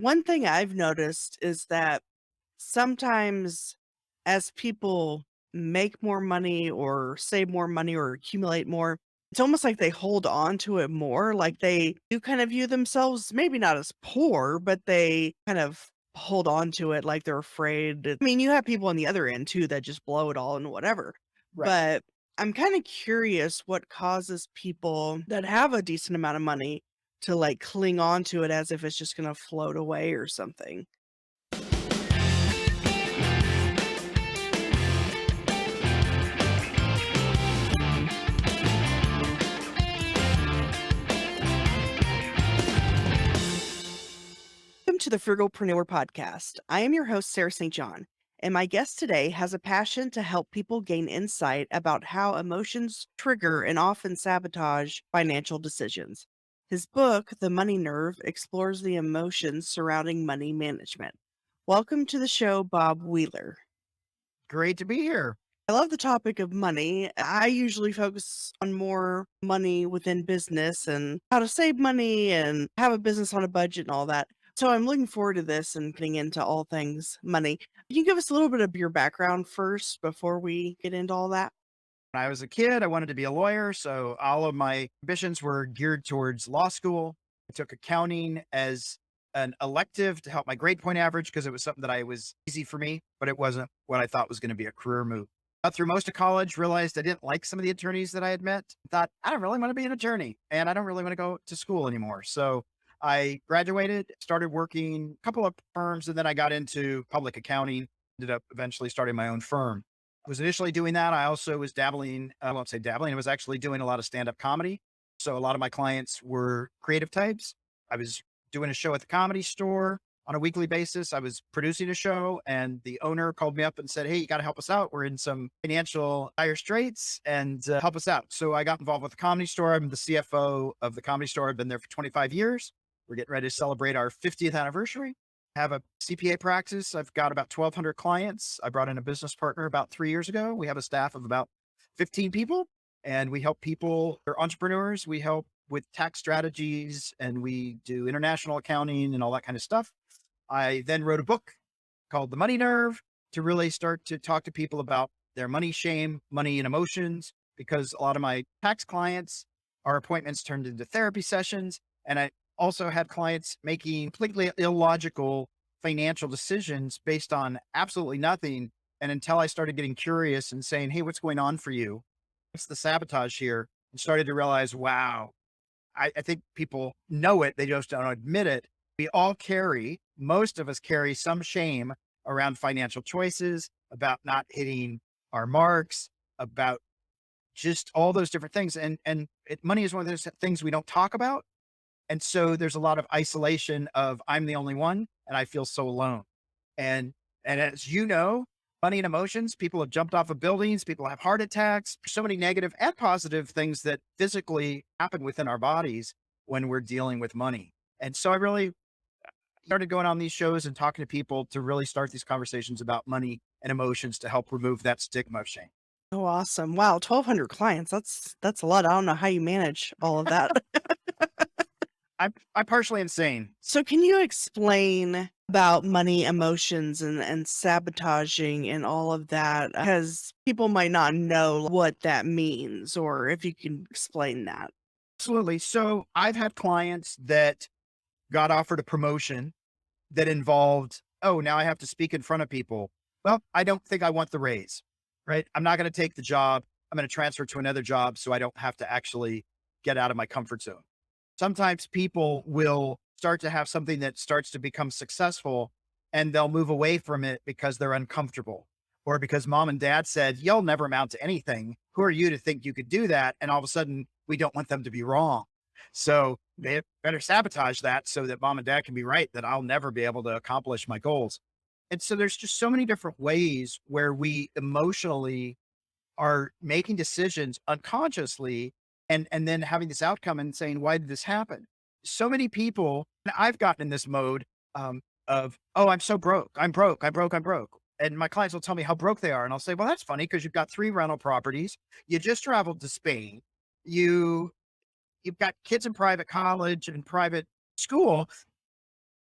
One thing I've noticed is that sometimes as people make more money or save more money or accumulate more, it's almost like they hold on to it more. Like they do kind of view themselves maybe not as poor, but they kind of hold on to it like they're afraid. I mean, you have people on the other end too that just blow it all and whatever. Right. But I'm kind of curious what causes people that have a decent amount of money to like cling on to it as if it's just going to float away or something. Welcome to the Frugalpreneur Podcast. I am your host, Sarah St. John, and my guest today has a passion to help people gain insight about how emotions trigger and often sabotage financial decisions. His book, The Money Nerve, explores the emotions surrounding money management. Welcome to the show, Bob Wheeler. Great to be here. I love the topic of money. I usually focus on more money within business and how to save money and have a business on a budget and all that. So I'm looking forward to this and getting into all things money. Can you give us a little bit of your background first before we get into all that? When I was a kid, I wanted to be a lawyer. So all of my ambitions were geared towards law school. I took accounting as an elective to help my grade point average because it was something that I was easy for me, but it wasn't what I thought was going to be a career move. Got through most of college, realized I didn't like some of the attorneys that I had met. Thought, I don't really want to be an attorney and I don't really want to go to school anymore. So I graduated, started working a couple of firms, and then I got into public accounting, ended up eventually starting my own firm. I was initially doing that. I also was dabbling, I won't say dabbling, I was actually doing a lot of stand-up comedy. So a lot of my clients were creative types. I was doing a show at the Comedy Store on a weekly basis. I was producing a show and the owner called me up and said, "Hey, you got to help us out. We're in some financial dire straits and help us out." So I got involved with the Comedy Store. I'm the CFO of the Comedy Store. I've been there for 25 years. We're getting ready to celebrate our 50th anniversary. Have a CPA practice. I've got about 1,200 clients. I brought in a business partner about 3 years ago. We have a staff of about 15 people, and we help people, they're entrepreneurs. We help with tax strategies, and we do international accounting and all that kind of stuff. I then wrote a book called The Money Nerve to really start to talk to people about their money shame, money and emotions, because a lot of my tax clients, our appointments turned into therapy sessions. And I also had clients making completely illogical financial decisions based on absolutely nothing. And until I started getting curious and saying, "Hey, what's going on for you? What's the sabotage here?" And started to realize, wow, I think people know it. They just don't admit it. We all carry, most of us carry some shame around financial choices, about not hitting our marks, about just all those different things. Money is one of those things we don't talk about. And so there's a lot of isolation of I'm the only one and I feel so alone. And and as you know, money and emotions, people have jumped off of buildings, people have heart attacks, so many negative and positive things that physically happen within our bodies when we're dealing with money. And so I really started going on these shows and talking to people to really start these conversations about money and emotions to help remove that stigma of shame. Oh, awesome. Wow, 1,200 clients. That's a lot. I don't know how you manage all of that. I'm partially insane. So can you explain about money emotions and sabotaging and all of that? Because people might not know what that means, or if you can explain that. Absolutely. So I've had clients that got offered a promotion that involved, oh, now I have to speak in front of people. Well, I don't think I want the raise, right? I'm not going to take the job. I'm going to transfer to another job so I don't have to actually get out of my comfort zone. Sometimes people will start to have something that starts to become successful and they'll move away from it because they're uncomfortable or because mom and dad said, "You'll never amount to anything. Who are you to think you could do that?" And all of a sudden, we don't want them to be wrong. So they better sabotage that so that mom and dad can be right that I'll never be able to accomplish my goals. And so there's just so many different ways where we emotionally are making decisions unconsciously and then having this outcome and saying, "Why did this happen?" So many people, and I've gotten in this mode of, "Oh, I'm so broke. I'm broke. I'm broke. I'm broke." And my clients will tell me how broke they are. And I'll say, "Well, that's funny because you've got 3 rental properties. You just traveled to Spain. You you've got kids in private college and private school.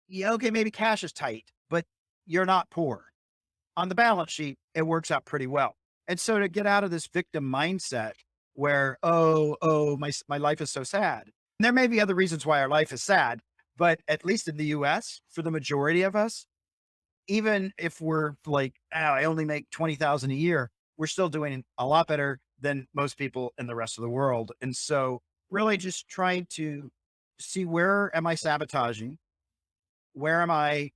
Yeah, okay, maybe cash is tight, but you're not poor. On the balance sheet, it works out pretty well. And so to get out of this victim mindset where, oh, my life is so sad. And there may be other reasons why our life is sad, but at least in the US, for the majority of us, even if we're like, "Oh, I only make 20,000 a year," we're still doing a lot better than most people in the rest of the world. And so really just trying to see, where am I sabotaging? Where am I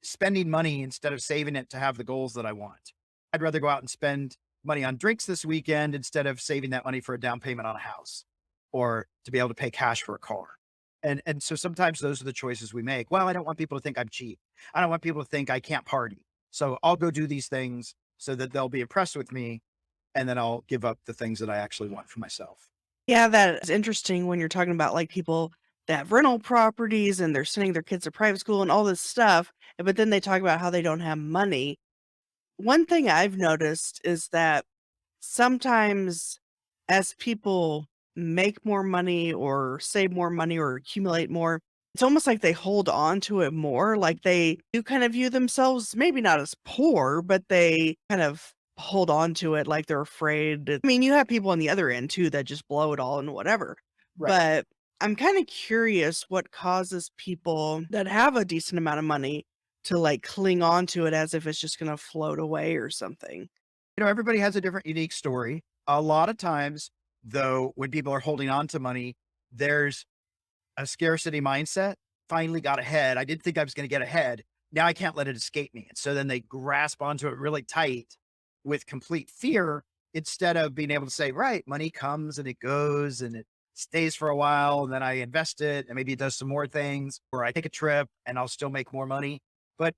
spending money instead of saving it to have the goals that I want? I'd rather go out and spend money on drinks this weekend instead of saving that money for a down payment on a house or to be able to pay cash for a car. And so sometimes those are the choices we make. Well, I don't want people to think I'm cheap. I don't want people to think I can't party. So I'll go do these things so that they'll be impressed with me. And then I'll give up the things that I actually want for myself. Yeah, that is interesting when you're talking about, like, people that have rental properties and they're sending their kids to private school and all this stuff, but then they talk about how they don't have money. One thing I've noticed is that sometimes as people make more money or save more money or accumulate more, it's almost like they hold on to it more. Like they do kind of view themselves maybe not as poor, but they kind of hold on to it like they're afraid. I mean, you have people on the other end too that just blow it all and whatever. Right. But I'm kind of curious what causes people that have a decent amount of money to like cling on to it as if it's just going to float away or something. Everybody has a different unique story. A lot of times, though, when people are holding on to money, there's a scarcity mindset. Finally got ahead. I didn't think I was going to get ahead. Now I can't let it escape me. And so then they grasp onto it really tight with complete fear instead of being able to say, right, money comes and it goes and it stays for a while. And then I invest it and maybe it does some more things, or I take a trip and I'll still make more money. But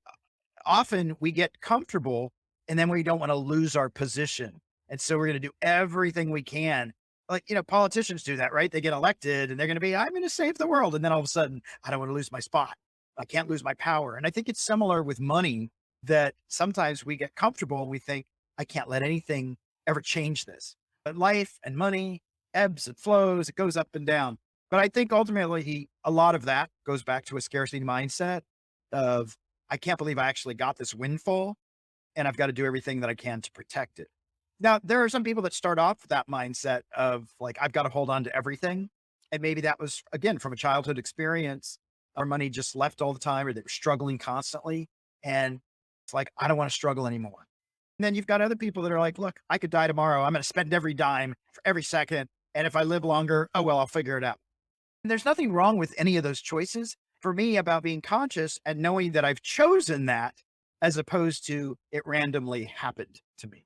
often we get comfortable and then we don't want to lose our position. And so we're going to do everything we can. Like, politicians do that, right? They get elected and they're going to be, I'm going to save the world. And then all of a sudden, I don't want to lose my spot. I can't lose my power. And I think it's similar with money, that sometimes we get comfortable and we think, I can't let anything ever change this. But life and money ebbs and flows, it goes up and down. But I think ultimately, a lot of that goes back to a scarcity mindset of, I can't believe I actually got this windfall and I've got to do everything that I can to protect it. Now, there are some people that start off with that mindset of like, I've got to hold on to everything. And maybe that was, again, from a childhood experience, our money just left all the time, or they were struggling constantly. And it's like, I don't want to struggle anymore. And then you've got other people that are like, look, I could die tomorrow. I'm going to spend every dime for every second. And if I live longer, oh, well, I'll figure it out. And there's nothing wrong with any of those choices. For me, about being conscious and knowing that I've chosen that as opposed to it randomly happened to me.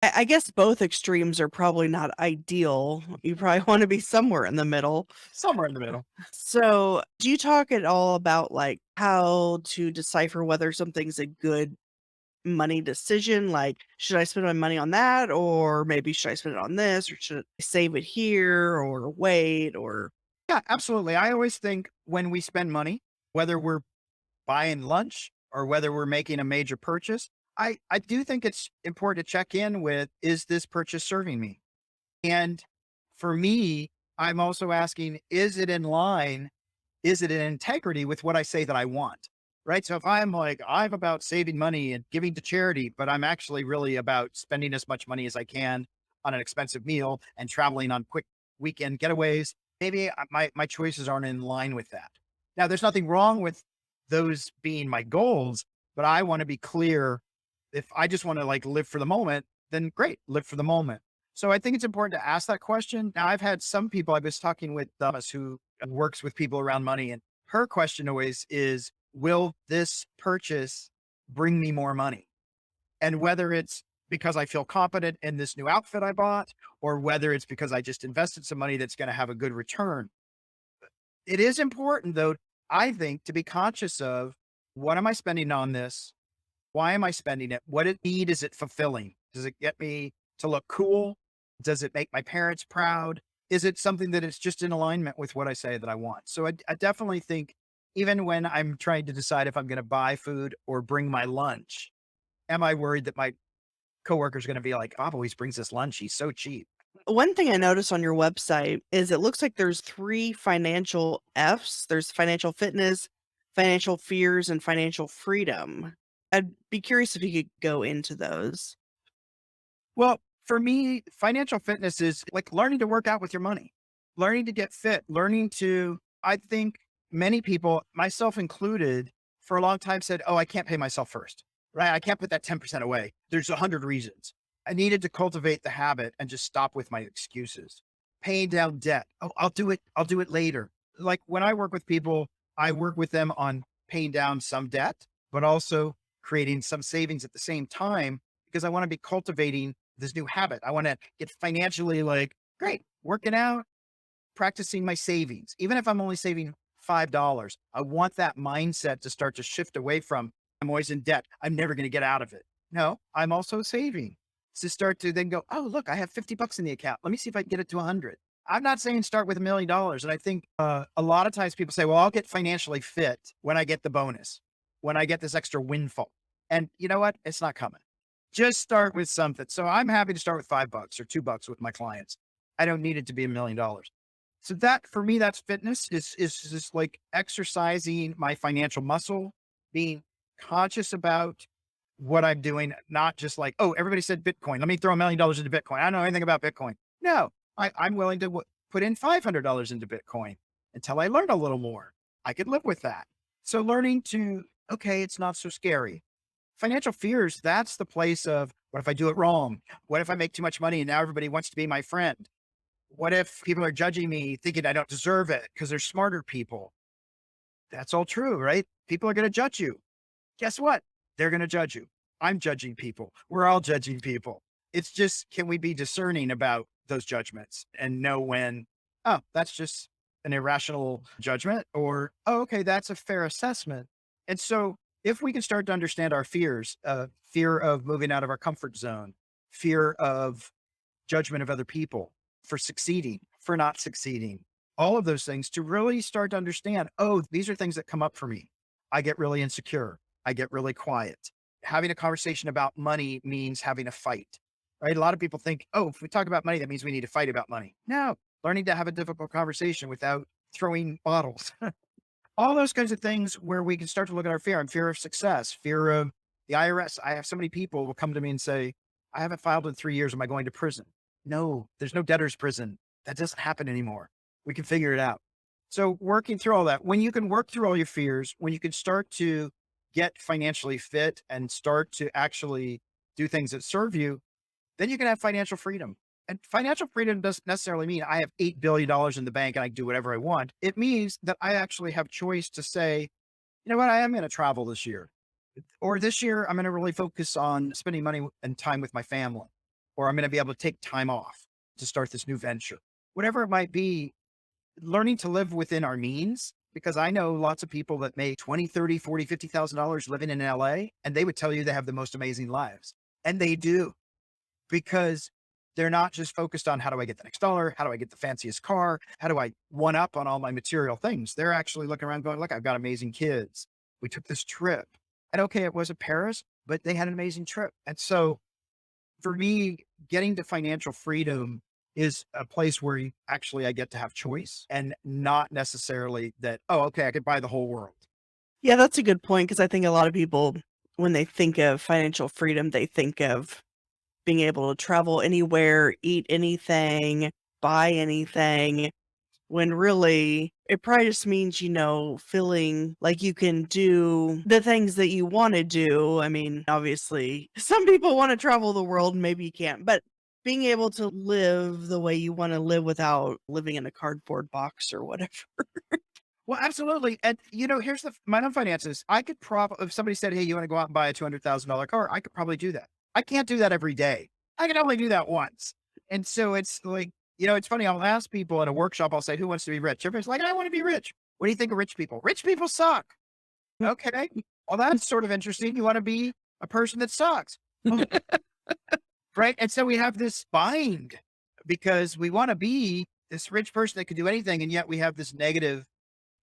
I guess both extremes are probably not ideal. You probably wanna be somewhere in the middle. Somewhere in the middle. So, do you talk at all about, like, how to decipher whether something's a good money decision? Like, should I spend my money on that? Or maybe should I spend it on this? Or should I save it here or wait? Or Yeah, absolutely. I always think when we spend money, whether we're buying lunch or whether we're making a major purchase, I do think it's important to check in with, is this purchase serving me? And for me, I'm also asking, is it in line? Is it in integrity with what I say that I want? Right. So if I'm like, I'm about saving money and giving to charity, but I'm actually really about spending as much money as I can on an expensive meal and traveling on quick weekend getaways, maybe my choices aren't in line with that. Now, there's nothing wrong with those being my goals, but I want to be clear. If I just want to like live for the moment, then great, live for the moment. So I think it's important to ask that question. Now, I've had some people, I was talking with Thomas, who works with people around money, and her question always is, will this purchase bring me more money? And whether it's because I feel confident in this new outfit I bought, or whether it's because I just invested some money that's going to have a good return. It is important, though, I think, to be conscious of, what am I spending on this? Why am I spending it? What need is it fulfilling? Does it get me to look cool? Does it make my parents proud? Is it something that is just in alignment with what I say that I want? So I definitely think, even when I'm trying to decide if I'm going to buy food or bring my lunch, am I worried that my coworker's going to be like, Bob always brings this lunch. He's so cheap. one thing I noticed on your website is it looks like there's 3 financial Fs. There's financial fitness, financial fears and financial freedom. I'd be curious if you could go into those. Well, for me, financial fitness is like learning to work out with your money, learning to get fit, learning to, I think many people, myself included, for a long time said, oh, I can't pay myself first, right? I can't put that 10% away. There's 100 reasons. I needed to cultivate the habit and just stop with my excuses. Paying down debt. Oh, I'll do it. I'll do it later. Like when I work with people, I work with them on paying down some debt, but also creating some savings at the same time because I want to be cultivating this new habit. I want to get financially like, great, working out, practicing my savings. Even if I'm only saving $5, I want that mindset to start to shift away from, I'm always in debt. I'm never going to get out of it. No, I'm also saving to start to then go, oh, look, I have 50 bucks in the account. Let me see if I can get it to 100. I'm not saying start with $1 million. And I think a lot of times people say, well, I'll get financially fit when I get the bonus, when I get this extra windfall. And you know what? It's not coming. Just start with something. So I'm happy to start with $5 or $2 with my clients. I don't need it to be $1 million. So that for me, that's fitness is just like exercising my financial muscle, being conscious about what I'm doing, not just like, oh, everybody said Bitcoin. Let me throw $1 million into Bitcoin. I don't know anything about Bitcoin. No, I'm willing to put in $500 into Bitcoin until I learn a little more. I could live with that. So learning to, okay, it's not so scary. Financial fears, that's the place of what if I do it wrong? What if I make too much money and now everybody wants to be my friend? What if people are judging me thinking I don't deserve it because they're smarter people? That's all true, right? People are going to judge you. Guess what? They're going to judge you. I'm judging people. We're all judging people. It's just, can we be discerning about those judgments and know when, oh, that's just an irrational judgment or, oh, okay, that's a fair assessment. And so if we can start to understand our fears, fear of moving out of our comfort zone, fear of judgment of other people, for succeeding, for not succeeding, all of those things to really start to understand, oh, these are things that come up for me. I get really insecure. I get really quiet. Having a conversation about money means having a fight, right? A lot of people think, oh, if we talk about money, that means we need to fight about money. No, learning to have a difficult conversation without throwing bottles, all those kinds of things where we can start to look at our fear and fear of success, fear of the IRS. I have so many people will come to me and say, I haven't filed in 3 years. Am I going to prison? No, there's no debtor's prison. That doesn't happen anymore. We can figure it out. So working through all that, when you can work through all your fears, when you can start to get financially fit and start to actually do things that serve you, then you can have financial freedom. And financial freedom doesn't necessarily mean I have $8 billion in the bank and I can do whatever I want. It means that I actually have choice to say, you know what, I am going to travel this year. Or this year, I'm going to really focus on spending money and time with my family. Or I'm going to be able to take time off to start this new venture. Whatever it might be, learning to live within our means. Because I know lots of people that make 20, 30, 40, $50,000 living in LA, and they would tell you they have the most amazing lives. And they do, because they're not just focused on how do I get the next dollar? How do I get the fanciest car? How do I one up on all my material things? They're actually looking around going, look, I've got amazing kids. We took this trip. And okay, it wasn't Paris, but they had an amazing trip. And so for me, getting to financial freedom is a place where I get to have choice and not necessarily that, oh, okay, I could buy the whole world. Yeah, that's a good point because I think a lot of people, when they think of financial freedom, they think of being able to travel anywhere, eat anything, buy anything, when really it probably just means, feeling like you can do the things that you want to do. I mean, obviously, some people want to travel the world, maybe you can't, but being able to live the way you want to live without living in a cardboard box or whatever. Well, absolutely. And here's my own finances. I could probably, if somebody said, hey, you want to go out and buy a $200,000 car, I could probably do that. I can't do that every day. I can only do that once. And so it's like, it's funny. I'll ask people in a workshop, I'll say, who wants to be rich? Everybody's like, I want to be rich. What do you think of rich people? Rich people suck. Okay. Well, that's sort of interesting. You want to be a person that sucks. Oh, right. And so we have this bind because we want to be this rich person that can do anything. And yet we have this negative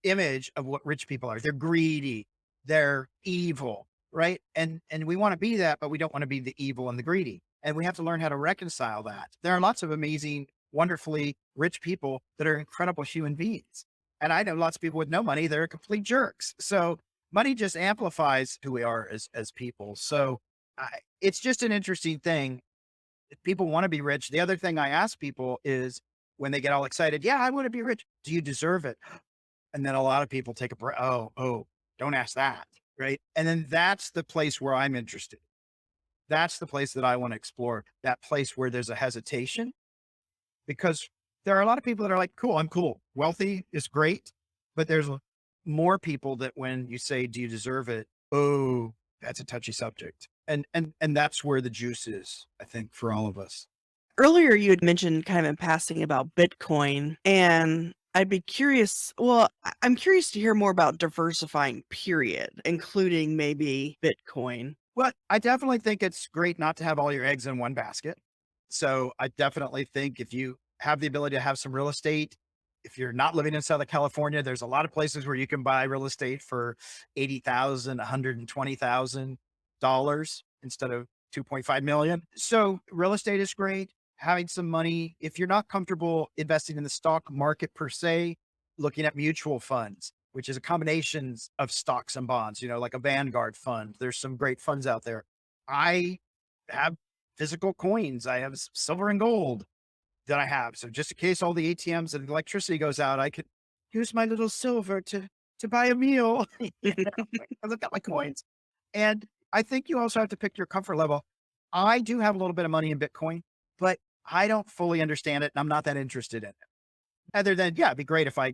image of what rich people are. They're greedy, they're evil, right? And we want to be that, but we don't want to be the evil and the greedy. And we have to learn how to reconcile that. There are lots of amazing, wonderfully rich people that are incredible human beings. And I know lots of people with no money, they're complete jerks. So money just amplifies who we are as people. So it's just an interesting thing. If people want to be rich, the other thing I ask people is when they get all excited, yeah, I want to be rich. Do you deserve it? And then a lot of people take a breath. Oh, don't ask that. Right. And then that's the place where I'm interested. That's the place that I want to explore, that place where there's a hesitation, because there are a lot of people that are like, cool, I'm cool. Wealthy is great. But there's more people that when you say, do you deserve it? Oh, that's a touchy subject. And that's where the juice is, I think, for all of us. Earlier, you had mentioned kind of in passing about Bitcoin, and I'd be curious. Well, I'm curious to hear more about diversifying, period, including maybe Bitcoin. Well, I definitely think it's great not to have all your eggs in one basket. So I definitely think if you have the ability to have some real estate, if you're not living in Southern California, there's a lot of places where you can buy real estate for 80,000, $120,000 instead of 2.5 million. So real estate is great. Having some money, if you're not comfortable investing in the stock market per se, looking at mutual funds, which is a combination of stocks and bonds, like a Vanguard fund. There's some great funds out there. I have physical coins. I have silver and gold that I have. So just in case all the ATMs and electricity goes out, I could use my little silver to buy a meal. I've got my coins. And I think you also have to pick your comfort level. I do have a little bit of money in Bitcoin, but I don't fully understand it and I'm not that interested in it. Other than, yeah, it'd be great if I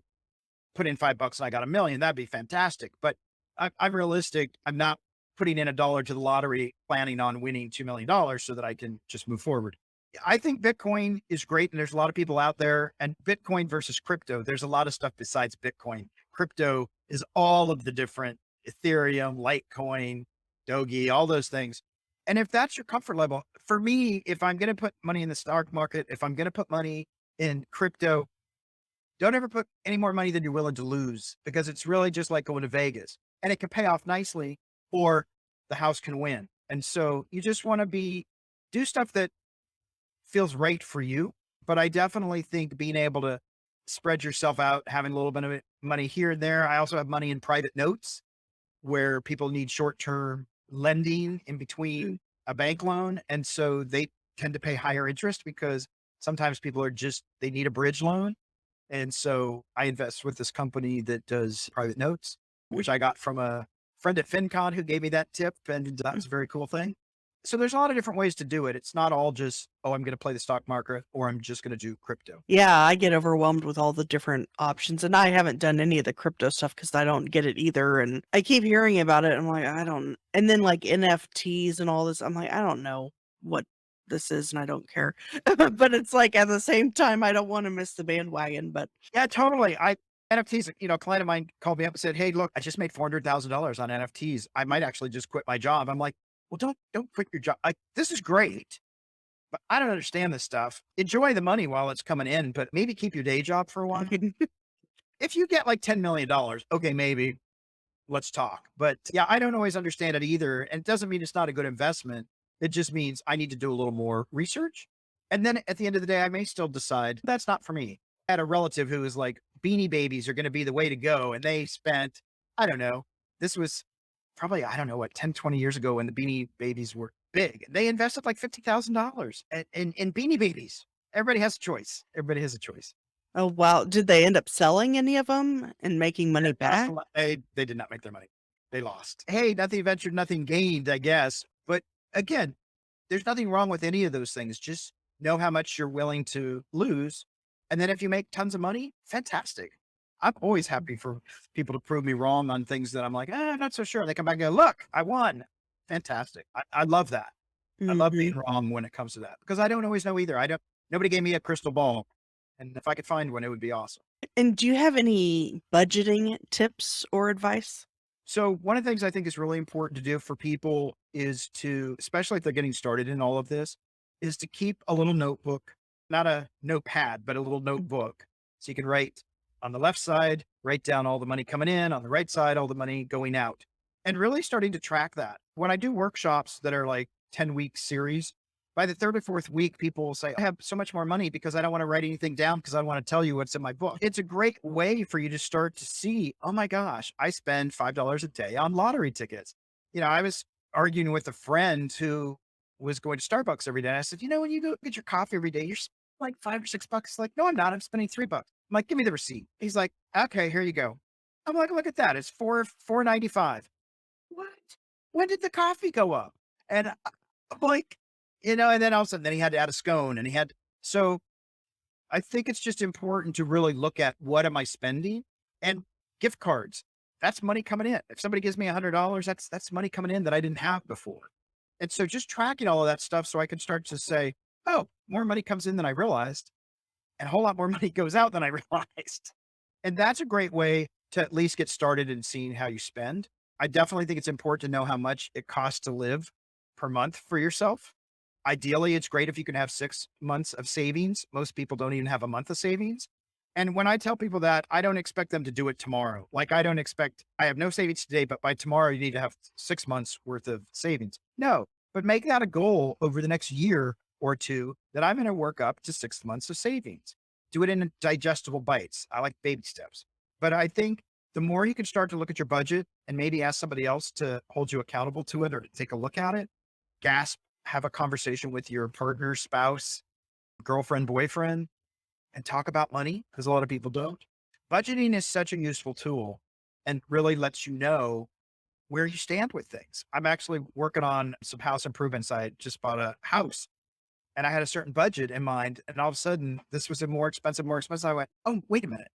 put in $5 and I got 1,000,000, that'd be fantastic. But I'm realistic. I'm not putting in $1 to the lottery, planning on winning $2 million so that I can just move forward. I think Bitcoin is great. And there's a lot of people out there, and Bitcoin versus crypto. There's a lot of stuff besides Bitcoin. Crypto is all of the different Ethereum, Litecoin, Doge, all those things. And if that's your comfort level, for me, if I'm going to put money in the stock market, if I'm going to put money in crypto, don't ever put any more money than you're willing to lose, because it's really just like going to Vegas, and it can pay off nicely or the house can win. And so you just want to do stuff that feels right for you. But I definitely think being able to spread yourself out, having a little bit of money here and there. I also have money in private notes where people need short-term lending in between a bank loan. And so they tend to pay higher interest because sometimes people they need a bridge loan, and so I invest with this company that does private notes, which I got from a friend at FinCon who gave me that tip. And that's a very cool thing. So there's a lot of different ways to do it. It's not all just, oh, I'm going to play the stock market or I'm just going to do crypto. Yeah, I get overwhelmed with all the different options, and I haven't done any of the crypto stuff because I don't get it either, and I keep hearing about it, I'm like, "I don't," and then, like, NFTs and all this, I'm like, "I don't know what this is, and I don't care." But it's like, at the same time, I don't wanna miss the bandwagon, but Yeah, totally. NFTs, a client of mine called me up and said, hey, look, I just made $400,000 on NFTs. I might actually just quit my job. I'm like, well, don't quit your job. This is great, but I don't understand this stuff. Enjoy the money while it's coming in, but maybe keep your day job for a while. If you get like $10 million, okay, maybe let's talk. But yeah, I don't always understand it either. And it doesn't mean it's not a good investment. It just means I need to do a little more research. And then at the end of the day, I may still decide that's not for me. I had a relative who was like, beanie babies are going to be the way to go. And they spent, I don't know, this was probably, I don't know what, 10, 20 years ago when the beanie babies were big. They invested like $50,000 in beanie babies. Everybody has a choice. Everybody has a choice. Oh, wow. Did they end up selling any of them and making money back? They did not make their money. They lost. Hey, nothing ventured, nothing gained, I guess. But again, there's nothing wrong with any of those things. Just know how much you're willing to lose. And then if you make tons of money, fantastic. I'm always happy for people to prove me wrong on things that I'm like, I'm not so sure. They come back and go, look, I won. Fantastic. I love that. I love being Mhm. wrong when it comes to that, because I don't always know either. Nobody gave me a crystal ball. And if I could find one, it would be awesome. And do you have any budgeting tips or advice? So one of the things I think is really important to do for people is to, especially if they're getting started in all of this, is to keep a little notebook, not a notepad, but a little notebook. So you can write on the left side, write down all the money coming in, on the right side, all the money going out, and really starting to track that. When I do workshops that are like 10-week series, By the third or fourth week, people will say, I have so much more money because I don't want to write anything down because I want to tell you what's in my book. It's a great way for you to start to see, oh my gosh, I spend $5 a day on lottery tickets. I was arguing with a friend who was going to Starbucks every day. And I said, when you go get your coffee every day, you're like $5 or $6. Like, no, I'm not. I'm spending $3. I'm like, give me the receipt. He's like, okay, here you go. I'm like, look at that. It's $4.95. What? When did the coffee go up? And I'm like, and then all of a sudden, then he had to add a scone and so I think it's just important to really look at what am I spending and gift cards. That's money coming in. If somebody gives me $100, that's money coming in that I didn't have before. And so just tracking all of that stuff so I can start to say, oh, more money comes in than I realized and a whole lot more money goes out than I realized. And that's a great way to at least get started in seeing how you spend. I definitely think it's important to know how much it costs to live per month for yourself. Ideally, it's great if you can have 6 months of savings. Most people don't even have a month of savings. And when I tell people that, I don't expect them to do it tomorrow. Like, I have no savings today, but by tomorrow, you need to have 6 months worth of savings. No, but make that a goal over the next year or two that I'm going to work up to 6 months of savings. Do it in digestible bites. I like baby steps. But I think the more you can start to look at your budget and maybe ask somebody else to hold you accountable to it or to take a look at it, gasp, have a conversation with your partner, spouse, girlfriend, boyfriend, and talk about money because a lot of people don't. Budgeting is such a useful tool and really lets you know where you stand with things. I'm actually working on some house improvements. I just bought a house and I had a certain budget in mind. And all of a sudden, this was a more expensive, more expensive. I went, oh, wait a minute.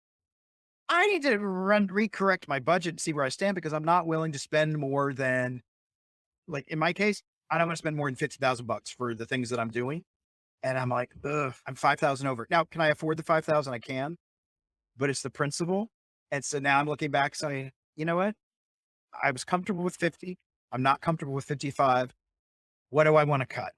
I need to recorrect my budget and see where I stand because I'm not willing to spend more than, like in my case, I don't want to spend more than $50,000 for the things that I'm doing. And I'm like, ugh, I'm 5,000 over. Now, can I afford the 5,000? I can, but it's the principle. And so now I'm looking back saying, you know what? I was comfortable with 50. I'm not comfortable with 55. What do I want to cut?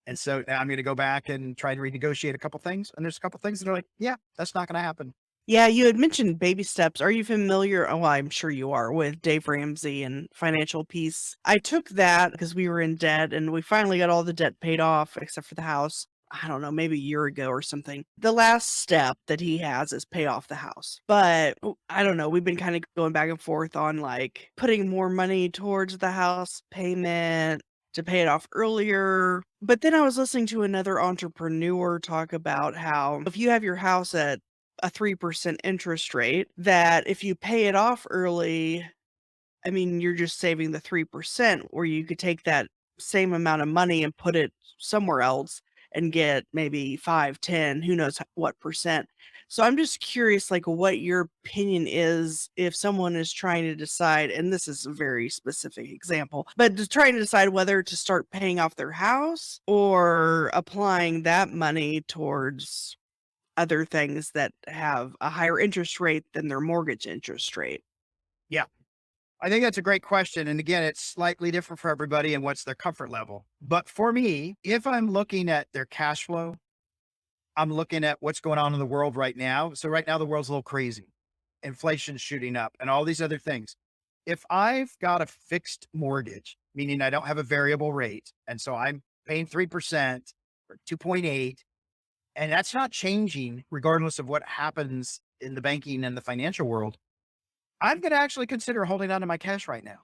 And so now I'm going to go back and try to renegotiate a couple things. And there's a couple things that are like, yeah, that's not going to happen. Yeah, you had mentioned baby steps. Are you familiar? Oh, well, I'm sure you are with Dave Ramsey and Financial Peace. I took that because we were in debt and we finally got all the debt paid off except for the house. I don't know, maybe a year ago or something. The last step that he has is pay off the house. But I don't know, we've been kind of going back and forth on like putting more money towards the house payment to pay it off earlier. But then I was listening to another entrepreneur talk about how if you have your house at a 3% interest rate, that if you pay it off early, I mean, you're just saving the 3%, or you could take that same amount of money and put it somewhere else and get maybe 5, 10, who knows what percent. So I'm just curious, like, what your opinion is if someone is trying to decide, and this is a very specific example, but just trying to decide whether to start paying off their house or applying that money towards other things that have a higher interest rate than their mortgage interest rate. Yeah. I think that's a great question. And again, it's slightly different for everybody and what's their comfort level. But for me, if I'm looking at their cash flow, I'm looking at what's going on in the world right now. So right now the world's a little crazy. Inflation's shooting up and all these other things. If I've got a fixed mortgage, meaning I don't have a variable rate, and so I'm paying 3% or 2.8, and that's not changing regardless of what happens in the banking and the financial world, I'm going to actually consider holding on to my cash right now.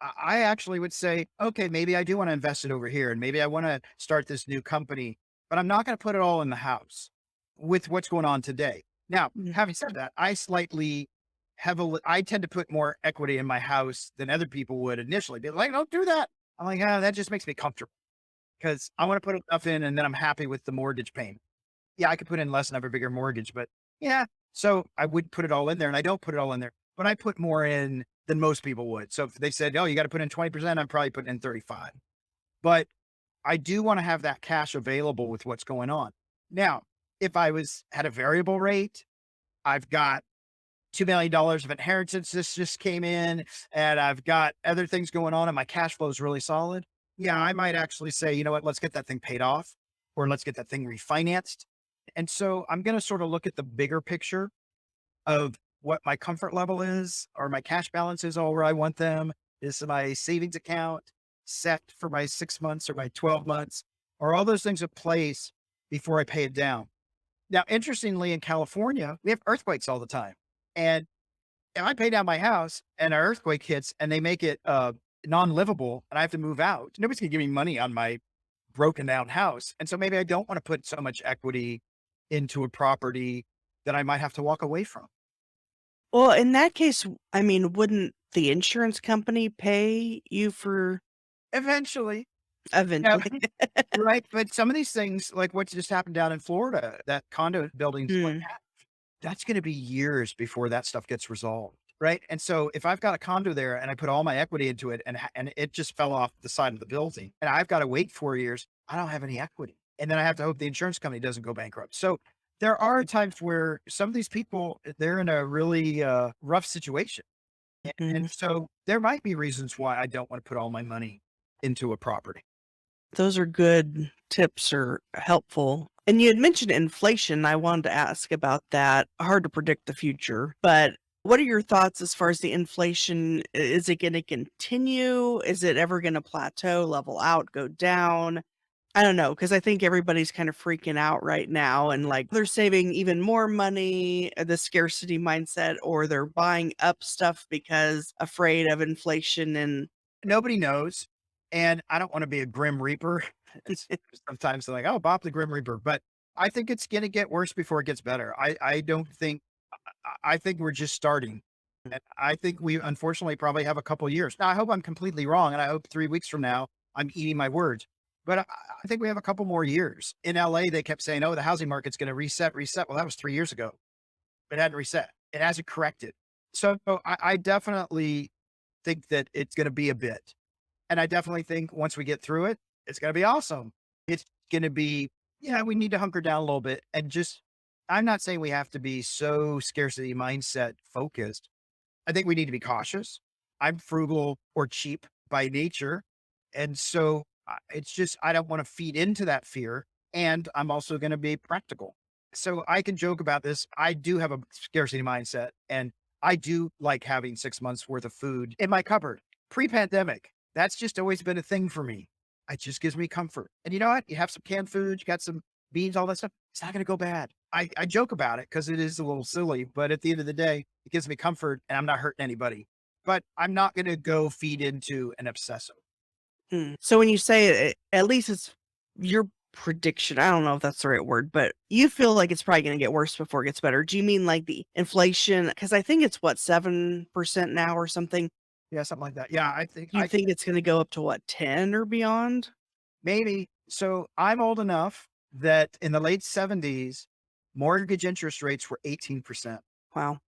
I actually would say, okay, maybe I do want to invest it over here and maybe I want to start this new company, but I'm not going to put it all in the house with what's going on today. Now, Mhm. having said that, I tend to put more equity in my house than other people would initially be like, don't do that. I'm like, that just makes me comfortable because I want to put stuff in and then I'm happy with the mortgage payment. Yeah, I could put in less and have a bigger mortgage, but yeah. So I would put it all in there and I don't put it all in there, but I put more in than most people would. So if they said, oh, you got to put in 20%, I'm probably putting in 35. But I do want to have that cash available with what's going on. Now, if I was at a variable rate, I've got $2 million of inheritance. This just came in and I've got other things going on and my cash flow is really solid. Yeah, I might actually say, you know what, let's get that thing paid off or let's get that thing refinanced. And so I'm going to sort of look at the bigger picture of what my comfort level is or my cash balance is all where I want them. Is my savings account set for my 6 months or my 12 months? Are all those things in place before I pay it down? Now, interestingly, in California, we have earthquakes all the time. And if I pay down my house and an earthquake hits and they make it non-livable and I have to move out, nobody's gonna give me money on my broken down house. And so maybe I don't want to put so much equity into a property that I might have to walk away from. Well, in that case, I mean, wouldn't the insurance company pay you for Eventually. Yeah, eventually? right. But some of these things, like what just happened down in Florida, that condo buildings went Hmm. half, that's going to be years before that stuff gets resolved. Right. And so if I've got a condo there and I put all my equity into it and it just fell off the side of the building and I've got to wait 4 years, I don't have any equity. And then I have to hope the insurance company doesn't go bankrupt. So there are times where some of these people, they're in a really rough situation. And Mhm. so there might be reasons why I don't want to put all my money into a property. Those are good tips or helpful. And you had mentioned inflation. I wanted to ask about that. Hard to predict the future, but what are your thoughts as far as the inflation? Is it going to continue? Is it ever going to plateau, level out, go down? I don't know, because I think everybody's kind of freaking out right now and like they're saving even more money, the scarcity mindset, or they're buying up stuff because afraid of inflation and Nobody knows, and I don't wanna be a grim reaper. It's sometimes they're like, "Oh, Bob the Grim Reaper," but I think it's gonna get worse before it gets better. I don't think I think we're just starting, and I think we unfortunately probably have a couple years. Now, I hope I'm completely wrong, and I hope 3 weeks from now, I'm eating my words, but I think we have a couple more years. In LA, they kept saying, "Oh, the housing market's gonna reset, reset." Well, that was 3 years ago. It hadn't reset. It hasn't corrected. So, I definitely think that it's gonna be a bit. And I definitely think once we get through it, it's gonna be awesome. It's gonna be, yeah, we need to hunker down a little bit and just I'm not saying we have to be so scarcity mindset focused. I think we need to be cautious. I'm frugal or cheap by nature. And so it's just, I don't want to feed into that fear. And I'm also going to be practical. So I can joke about this. I do have a scarcity mindset and I do like having 6 months worth of food in my cupboard pre pandemic. That's just always been a thing for me. It just gives me comfort. And you know what? You have some canned food, you got some beans, all that stuff. It's not going to go bad. I joke about it because it is a little silly, but at the end of the day, it gives me comfort and I'm not hurting anybody. But I'm not going to go feed into an obsessive. So when you say it, at least it's your prediction. I don't know if that's the right word, but you feel like it's probably going to get worse before it gets better. Do you mean like the inflation? Because I think it's what 7% now or something. Yeah, something like that. Yeah, I think You think it's going to go up to what 10 or beyond? maybe. So I'm old enough that in the late 70s, mortgage interest rates were 18%. Wow.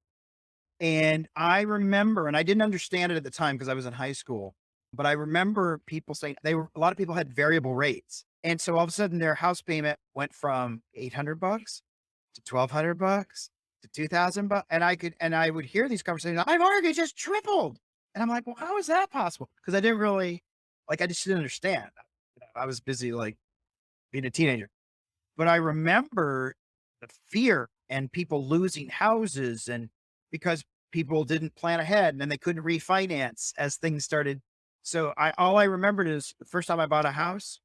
And I remember, and I didn't understand it at the time because I was in high school, but I remember people saying a lot of people had variable rates. And so all of a sudden their house payment went from $800 to $1,200 to $2,000. And I would hear these conversations. My mortgage just tripled. And I'm like, well, how is that possible? Because I didn't really, like, I just didn't understand. I was busy like being a teenager. But I remember the fear and people losing houses and because people didn't plan ahead and then they couldn't refinance as things started. So I all I remembered is the first time I bought a house,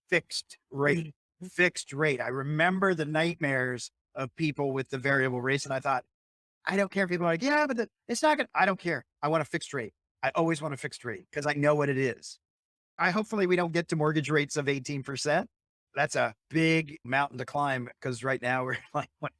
fixed rate, Mhm. fixed rate. I remember the nightmares of people with the variable rates. And I thought, I don't care if people are like, yeah, but it's not gonna, I don't care. I want a fixed rate. I always want a fixed rate because I know what it is. I hopefully we don't get to mortgage rates of 18%. That's a big mountain to climb because right now we're like what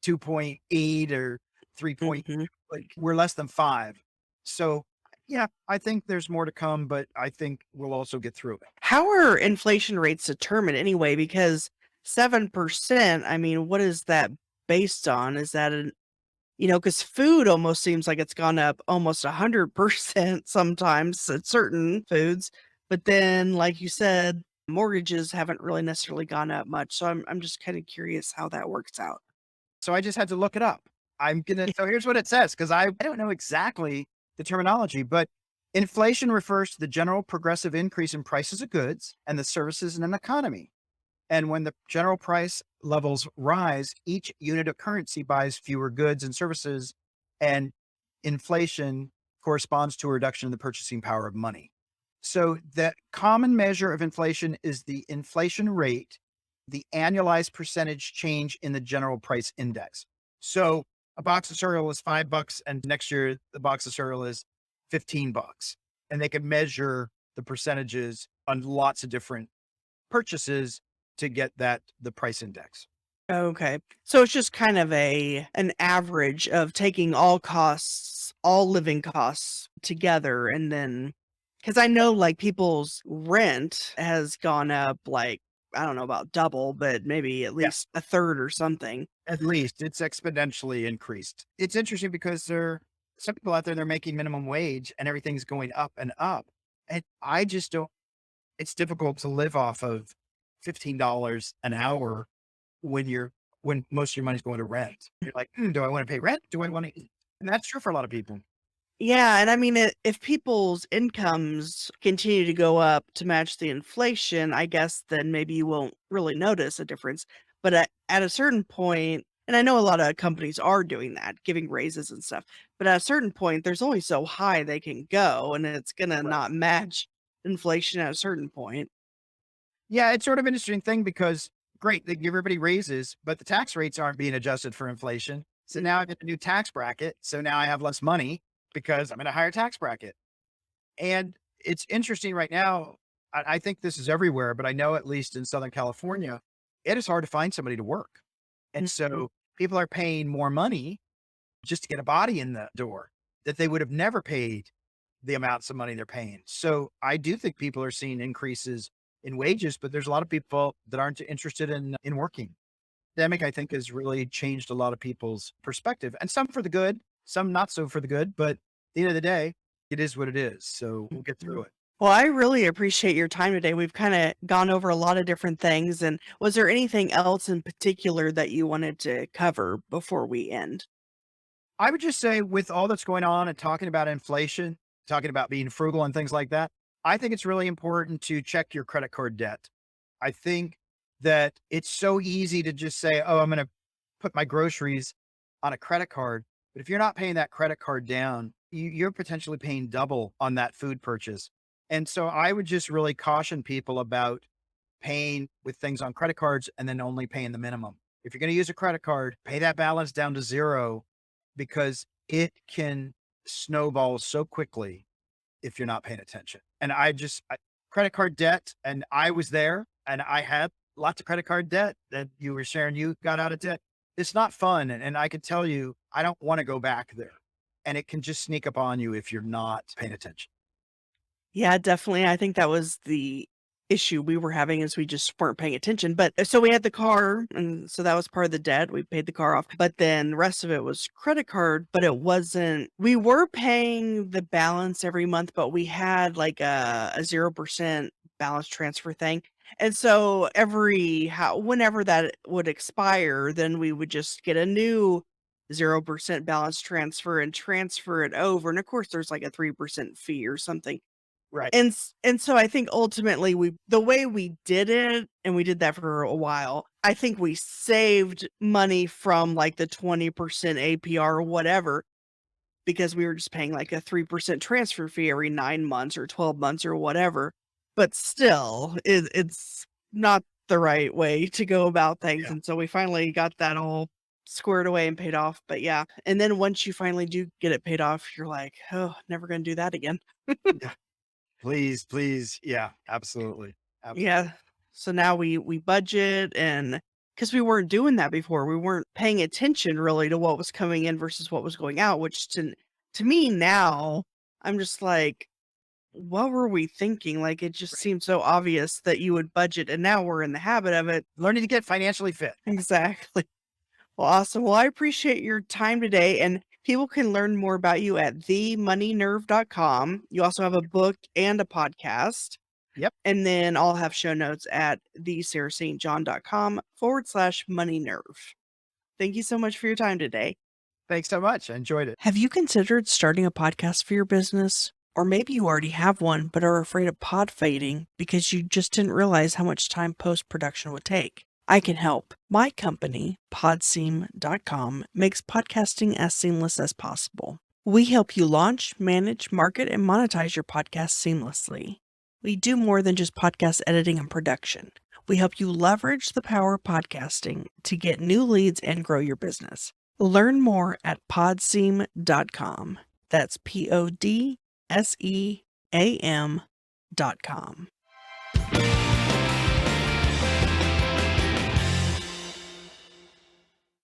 2.8 or 3 point, Mhm. like we're less than 5. So yeah, I think there's more to come, but I think we'll also get through it. How are inflation rates determined anyway? Because 7%, I mean, what is that based on? Is that an because food almost seems like it's gone up almost 100% sometimes at certain foods, but then, like you said, mortgages haven't really necessarily gone up much, so I'm just kinda curious how that works out. So I just had to look it up. So here's what it says because I don't know exactly the terminology, but inflation refers to the general progressive increase in prices of goods and the services in an economy. And when the general price levels rise, each unit of currency buys fewer goods and services, and inflation corresponds to a reduction in the purchasing power of money. So the common measure of inflation is the inflation rate, the annualized percentage change in the general price index. So a box of cereal is $5 and next year the box of cereal is $15. And they can measure the percentages on lots of different purchases to get the price index. Okay. So it's just kind of an average of taking all costs, all living costs together and then cuz I know like people's rent has gone up like I don't know about double, but maybe at Yeah. least a third or something. At least it's exponentially increased. It's interesting because there some people out there, they're making minimum wage and everything's going up and up. And I just don't, it's difficult to live off of $15 an hour when when most of your money's going to rent. You're like, do I want to pay rent? Do I want to eat? And that's true for a lot of people. Yeah, and I mean, if people's incomes continue to go up to match the inflation, I guess then maybe you won't really notice a difference. But at a certain point, and I know a lot of companies are doing that, giving raises and stuff. But at a certain point, there's only so high they can go, and it's gonna Right. not match inflation at a certain point. Yeah, it's sort of an interesting thing because great, they give everybody raises, but the tax rates aren't being adjusted for inflation. So now I get a new tax bracket. So now I have less money because I'm in a higher tax bracket. And it's interesting right now. I think this is everywhere, but I know at least in Southern California, it is hard to find somebody to work. And Mhm. so people are paying more money just to get a body in the door that they would have never paid the amounts of money they're paying. So I do think people are seeing increases in wages, but there's a lot of people that aren't interested in working. Pandemic, I think, has really changed a lot of people's perspective, and some for the good, some not so for the good. But at the end of the day, it is what it is. So we'll get through it. Well, I really appreciate your time today. We've kind of gone over a lot of different things. And was there anything else in particular that you wanted to cover before we end? I would just say, with all that's going on and talking about inflation, talking about being frugal and things like that, I think it's really important to check your credit card debt. I think that it's so easy to just say, oh, I'm going to put my groceries on a credit card. But if you're not paying that credit card down, you're potentially paying double on that food purchase. And so I would just really caution people about paying with things on credit cards and then only paying the minimum. If you're going to use a credit card, pay that balance down to zero because it can snowball so quickly if you're not paying attention. And credit card debt, and I was there and I had lots of credit card debt that you were sharing, you got out of debt. It's not fun. And I can tell you, I don't want to go back there. And it can just sneak up on you if you're not paying attention. Yeah, definitely. I think that was the issue we were having is we just weren't paying attention. But so we had the car, and so that was part of the debt. We paid the car off, but then the rest of it was credit card. But it wasn't. We were paying the balance every month, but we had like a 0% balance transfer thing. And so whenever that would expire, then we would just get a new 0% balance transfer and transfer it over. And of course, there's like a 3% fee or something Right. and so I think ultimately the way we did it, and we did that for a while, I think we saved money from, like, the 20% APR or whatever, because we were just paying, like, a 3% transfer fee every 9 months or 12 months or whatever, but still, it's not the right way to go about things, Yeah. and so we finally got that all squared away and paid off, but yeah, and then once you finally do get it paid off, you're like, "Oh, never gonna do that again." Yeah. Please, please. Yeah, absolutely. Absolutely. Yeah. So now we budget and because we weren't doing that before, we weren't paying attention really to what was coming in versus what was going out, which to me now, I'm just like, what were we thinking? Like it just Right. seemed so obvious that you would budget and now we're in the habit of it. Learning to get financially fit. Exactly. Well, awesome. Well, I appreciate your time today and people can learn more about you at themoneynerve.com. You also have a book and a podcast. Yep. And then I'll have show notes at thesarahstjohn.com/money nerve. Thank you so much for your time today. Thanks so much. I enjoyed it. Have you considered starting a podcast for your business? Or maybe you already have one, but are afraid of pod fading because you just didn't realize how much time post production would take. I can help. My company, podseam.com, makes podcasting as seamless as possible. We help you launch, manage, market, and monetize your podcast seamlessly. We do more than just podcast editing and production. We help you leverage the power of podcasting to get new leads and grow your business. Learn more at podseam.com. That's PODSEAM.com.